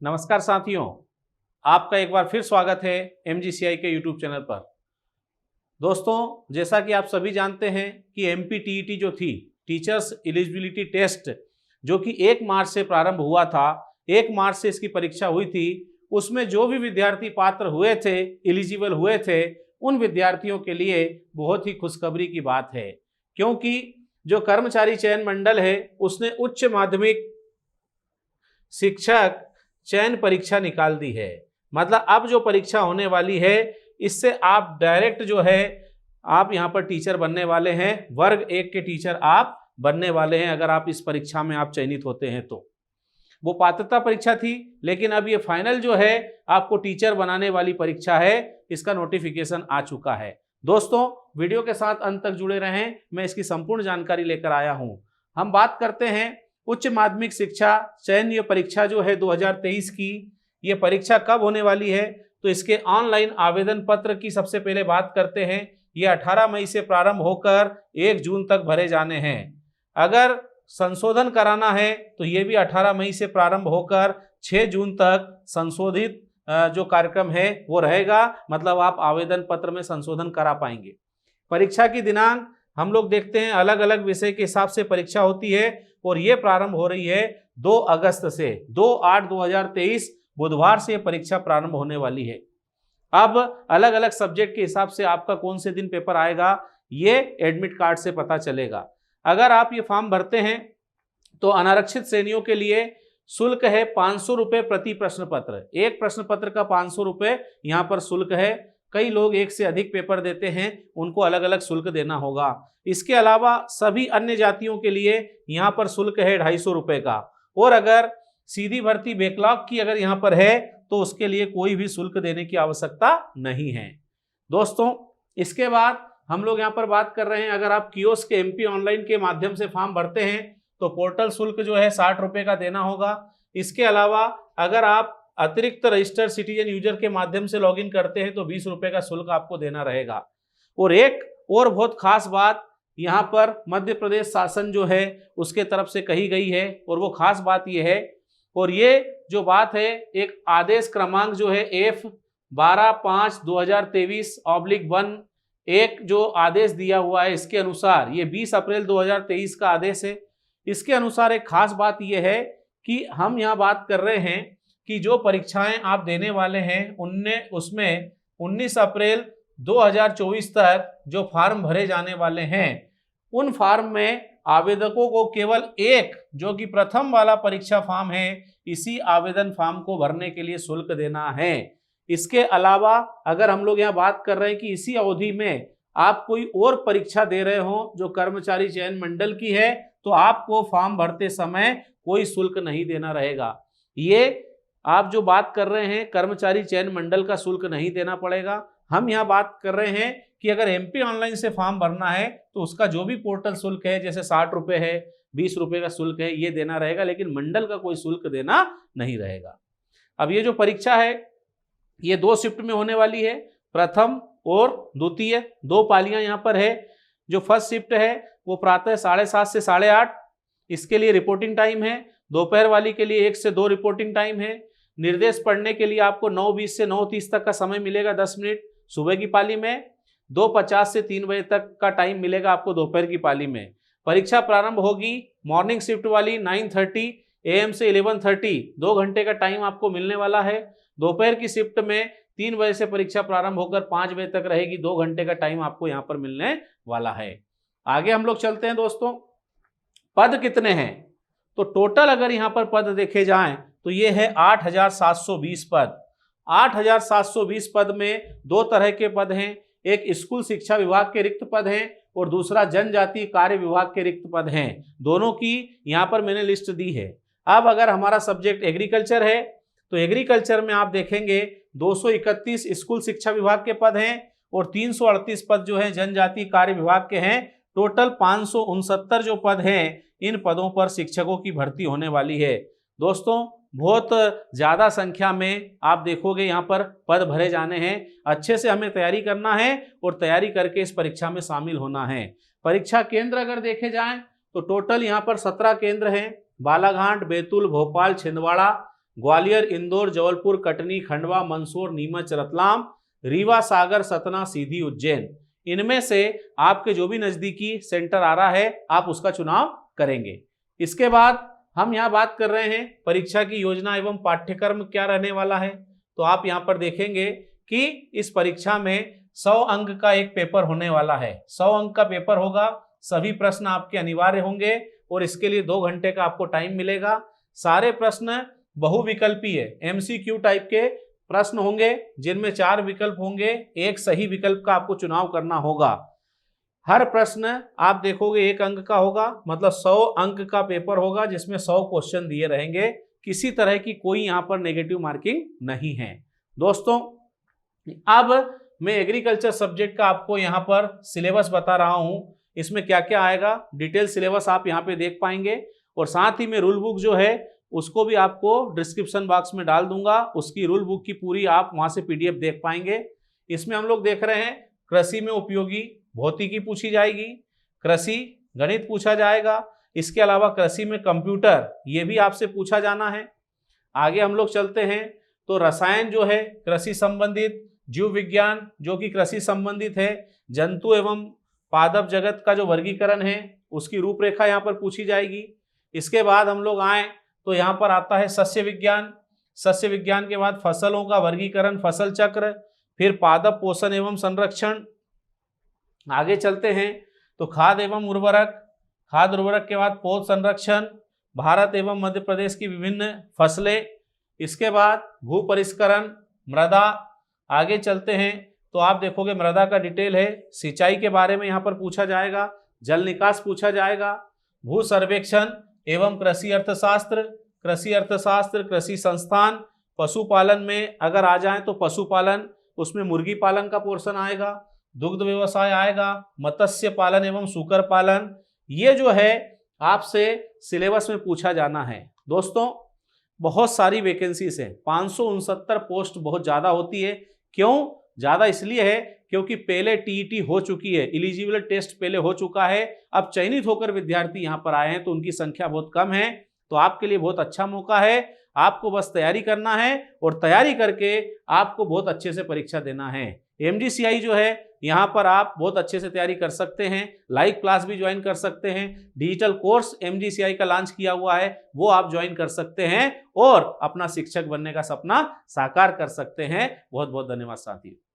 नमस्कार साथियों, आपका एक बार फिर स्वागत है MGCI के यूट्यूब चैनल पर। दोस्तों, जैसा कि आप सभी जानते हैं कि MPTET जो थी, टीचर्स एलिजिबिलिटी टेस्ट, जो कि 1 मार्च से प्रारंभ हुआ था, 1 मार्च से इसकी परीक्षा हुई थी। उसमें जो भी विद्यार्थी पात्र हुए थे, एलिजिबल हुए थे, उन विद्यार्थियों के लिए बहुत ही खुशखबरी की बात है, क्योंकि जो कर्मचारी चयन मंडल है उसने उच्च माध्यमिक शिक्षक चयन परीक्षा निकाल दी है। मतलब अब जो परीक्षा होने वाली है, इससे आप डायरेक्ट जो है आप यहाँ पर टीचर बनने वाले हैं, वर्ग 1 के टीचर आप बनने वाले हैं अगर आप इस परीक्षा में आप चयनित होते हैं तो। वो पात्रता परीक्षा थी, लेकिन अब ये फाइनल जो है आपको टीचर बनाने वाली परीक्षा है, इसका नोटिफिकेशन आ चुका है। दोस्तों, वीडियो के साथ अंत तक जुड़े रहें, मैं इसकी संपूर्ण जानकारी लेकर आया हूँ। हम बात करते हैं उच्च माध्यमिक शिक्षा चयन ये परीक्षा जो है 2023 की, ये परीक्षा कब होने वाली है, तो इसके ऑनलाइन आवेदन पत्र की सबसे पहले बात करते हैं। ये 18 मई से प्रारंभ होकर 1 जून तक भरे जाने हैं। अगर संशोधन कराना है तो ये भी 18 मई से प्रारंभ होकर 6 जून तक संशोधित जो कार्यक्रम है वो रहेगा। मतलब आप आवेदन पत्र में संशोधन करा पाएंगे। परीक्षा की दिनांक हम लोग देखते हैं, अलग अलग विषय के हिसाब से परीक्षा होती है और ये प्रारंभ हो रही है 2 अगस्त से। 2/8/2023 बुधवार से परीक्षा प्रारंभ होने वाली है। अब अलग अलग सब्जेक्ट के हिसाब से आपका कौन से दिन पेपर आएगा, ये एडमिट कार्ड से पता चलेगा। अगर आप ये फॉर्म भरते हैं तो अनारक्षित श्रेणियों के लिए शुल्क है 500 रुपये प्रति प्रश्न पत्र। एक प्रश्न पत्र का 500 रुपये यहाँ पर शुल्क है। कई लोग एक से अधिक पेपर देते हैं, उनको अलग अलग शुल्क देना होगा। इसके अलावा सभी अन्य जातियों के लिए यहाँ पर शुल्क है 250 रुपये का। और अगर सीधी भर्ती बैकलॉग की अगर यहाँ पर है तो उसके लिए कोई भी शुल्क देने की आवश्यकता नहीं है। दोस्तों, इसके बाद हम लोग यहाँ पर बात कर रहे हैं, अगर आप कियोस्क के MP ऑनलाइन के माध्यम से फॉर्म भरते हैं तो पोर्टल शुल्क जो है 60 रुपये का देना होगा। इसके अलावा अगर आप अतिरिक्त रजिस्टर्ड सिटीजन यूजर के माध्यम से लॉगिन करते हैं तो 20 रुपये का शुल्क आपको देना रहेगा। और एक और बहुत खास बात यहाँ पर मध्य प्रदेश शासन जो है उसके तरफ से कही गई है, और वो खास बात ये है, और ये जो बात है एक आदेश क्रमांक जो है F12/5/2023/1 एक जो आदेश दिया हुआ है, इसके अनुसार ये 20 अप्रैल 2023 का आदेश है। इसके अनुसार एक खास बात यह है कि हम यहाँ बात कर रहे हैं कि जो परीक्षाएं आप देने वाले हैं उसमें 19 अप्रैल 2024 तक जो फॉर्म भरे जाने वाले हैं, उन फॉर्म में आवेदकों को केवल एक जो कि प्रथम वाला परीक्षा फॉर्म है, इसी आवेदन फॉर्म को भरने के लिए शुल्क देना है। इसके अलावा अगर हम लोग यहाँ बात कर रहे हैं कि इसी अवधि में आप कोई और परीक्षा दे रहे हो जो कर्मचारी चयन मंडल की है, तो आपको फॉर्म भरते समय कोई शुल्क नहीं देना रहेगा। ये आप जो बात कर रहे हैं कर्मचारी चयन मंडल का शुल्क नहीं देना पड़ेगा। हम यहाँ बात कर रहे हैं कि अगर MP ऑनलाइन से फॉर्म भरना है तो उसका जो भी पोर्टल शुल्क है, जैसे 60 रुपये है, 20 रुपये का शुल्क है, ये देना रहेगा, लेकिन मंडल का कोई शुल्क देना नहीं रहेगा। अब ये जो परीक्षा है ये 2 शिफ्ट में होने वाली है, प्रथम और द्वितीय, 2 पालियां यहाँ पर है। जो फर्स्ट शिफ्ट है वो प्रातः 7:30 से 8:30, इसके लिए रिपोर्टिंग टाइम है। दोपहर वाली के लिए 1 से 2 रिपोर्टिंग टाइम है। निर्देश पढ़ने के लिए आपको 9:20 से 9:30 तक का समय मिलेगा, 10 मिनट सुबह की पाली में। 2:50 से 3 बजे तक का टाइम मिलेगा आपको दोपहर की पाली में। परीक्षा प्रारंभ होगी मॉर्निंग शिफ्ट वाली 9:30 AM से 11:30, 2 घंटे का टाइम आपको मिलने वाला है। दोपहर की शिफ्ट में 3 बजे से परीक्षा प्रारंभ होकर 5 बजे तक रहेगी, 2 घंटे का टाइम आपको यहाँ पर मिलने वाला है। आगे हम लोग चलते हैं। दोस्तों, पद कितने हैं, तो टोटल अगर यहाँ पर पद देखे जाएं तो ये है 8,720 पद। 8,720 पद में 2 तरह के पद हैं, एक स्कूल शिक्षा विभाग के रिक्त पद हैं और दूसरा जनजातीय कार्य विभाग के रिक्त पद हैं। दोनों की यहाँ पर मैंने लिस्ट दी है। अब अगर हमारा सब्जेक्ट एग्रीकल्चर है तो एग्रीकल्चर में आप देखेंगे 231 स्कूल शिक्षा विभाग के पद हैं और 338 पद जो है जनजातीय कार्य विभाग के हैं। टोटल 569 जो पद हैं, इन पदों पर शिक्षकों की भर्ती होने वाली है। दोस्तों, बहुत ज़्यादा संख्या में आप देखोगे यहाँ पर पद भरे जाने हैं। अच्छे से हमें तैयारी करना है और तैयारी करके इस परीक्षा में शामिल होना है। परीक्षा केंद्र अगर देखे जाएं तो टोटल यहाँ पर 17 केंद्र हैं। बालाघाट, बैतूल, भोपाल, छिंदवाड़ा, ग्वालियर, इंदौर, जबलपुर, कटनी, खंडवा, मंदसौर, नीमच, रतलाम, रीवा, सागर, सतना, सीधी, उज्जैन, इनमें से आपके जो भी नजदीकी सेंटर आ रहा है आप उसका चुनाव करेंगे। इसके बाद हम यहाँ बात कर रहे हैं परीक्षा की योजना एवं पाठ्यक्रम क्या रहने वाला है। तो आप यहाँ पर देखेंगे कि इस परीक्षा में 100 अंक का एक पेपर होने वाला है। 100 अंक का पेपर होगा, सभी प्रश्न आपके अनिवार्य होंगे और इसके लिए 2 घंटे का आपको टाइम मिलेगा। सारे प्रश्न बहुविकल्पीय MCQ टाइप के प्रश्न होंगे जिनमें 4 विकल्प होंगे, एक सही विकल्प का आपको चुनाव करना होगा। हर प्रश्न आप देखोगे 1 अंक का होगा, मतलब 100 अंक का पेपर होगा जिसमें 100 क्वेश्चन दिए रहेंगे। किसी तरह की कोई यहाँ पर नेगेटिव मार्किंग नहीं है। दोस्तों अब मैं एग्रीकल्चर सब्जेक्ट का आपको यहाँ पर सिलेबस बता रहा हूँ, इसमें क्या क्या आएगा डिटेल सिलेबस आप यहाँ पे देख पाएंगे और साथ ही में रूल बुक जो है उसको भी आपको डिस्क्रिप्शन बॉक्स में डाल दूंगा। उसकी रूल बुक की पूरी आप वहां से PDF देख पाएंगे। इसमें हम लोग देख रहे हैं कृषि में उपयोगी भौतिकी पूछी जाएगी, कृषि गणित पूछा जाएगा, इसके अलावा कृषि में कंप्यूटर ये भी आपसे पूछा जाना है। आगे हम लोग चलते हैं तो रसायन जो है कृषि संबंधित, जीव विज्ञान जो कि कृषि संबंधित है, जंतु एवं पादप जगत का जो वर्गीकरण है उसकी रूपरेखा यहाँ पर पूछी जाएगी। इसके बाद हम लोग आए तो यहाँ पर आता है सस्य विज्ञान। सस्य विज्ञान के बाद फसलों का वर्गीकरण, फसल चक्र, फिर पादप पोषण एवं संरक्षण। आगे चलते हैं तो खाद एवं उर्वरक, खाद उर्वरक के बाद पौध संरक्षण, भारत एवं मध्य प्रदेश की विभिन्न फसलें। इसके बाद भू परिष्करण, मृदा। आगे चलते हैं तो आप देखोगे मृदा का डिटेल है, सिंचाई के बारे में यहाँ पर पूछा जाएगा, जल निकास पूछा जाएगा, भू सर्वेक्षण एवं कृषि अर्थशास्त्र, कृषि अर्थशास्त्र, कृषि संस्थान। पशुपालन में अगर आ जाए तो पशुपालन, उसमें मुर्गी पालन का पोर्शन आएगा, दुग्ध व्यवसाय आएगा, मत्स्य पालन एवं सूकर पालन। ये जो है आपसे सिलेबस में पूछा जाना है। दोस्तों बहुत सारी वैकेंसीज है, 569 पोस्ट बहुत ज़्यादा होती है। क्यों ज़्यादा? इसलिए है क्योंकि पहले TET हो चुकी है, एलिजिबल टेस्ट पहले हो चुका है, अब चयनित होकर विद्यार्थी यहाँ पर आए हैं तो उनकी संख्या बहुत कम है। तो आपके लिए बहुत अच्छा मौका है, आपको बस तैयारी करना है और तैयारी करके आपको बहुत अच्छे से परीक्षा देना है। MGCI जो है यहाँ पर आप बहुत अच्छे से तैयारी कर सकते हैं, लाइव क्लास भी ज्वाइन कर सकते हैं, डिजिटल कोर्स MGCI का लॉन्च किया हुआ है वो आप ज्वाइन कर सकते हैं और अपना शिक्षक बनने का सपना साकार कर सकते हैं। बहुत बहुत धन्यवाद साथियों।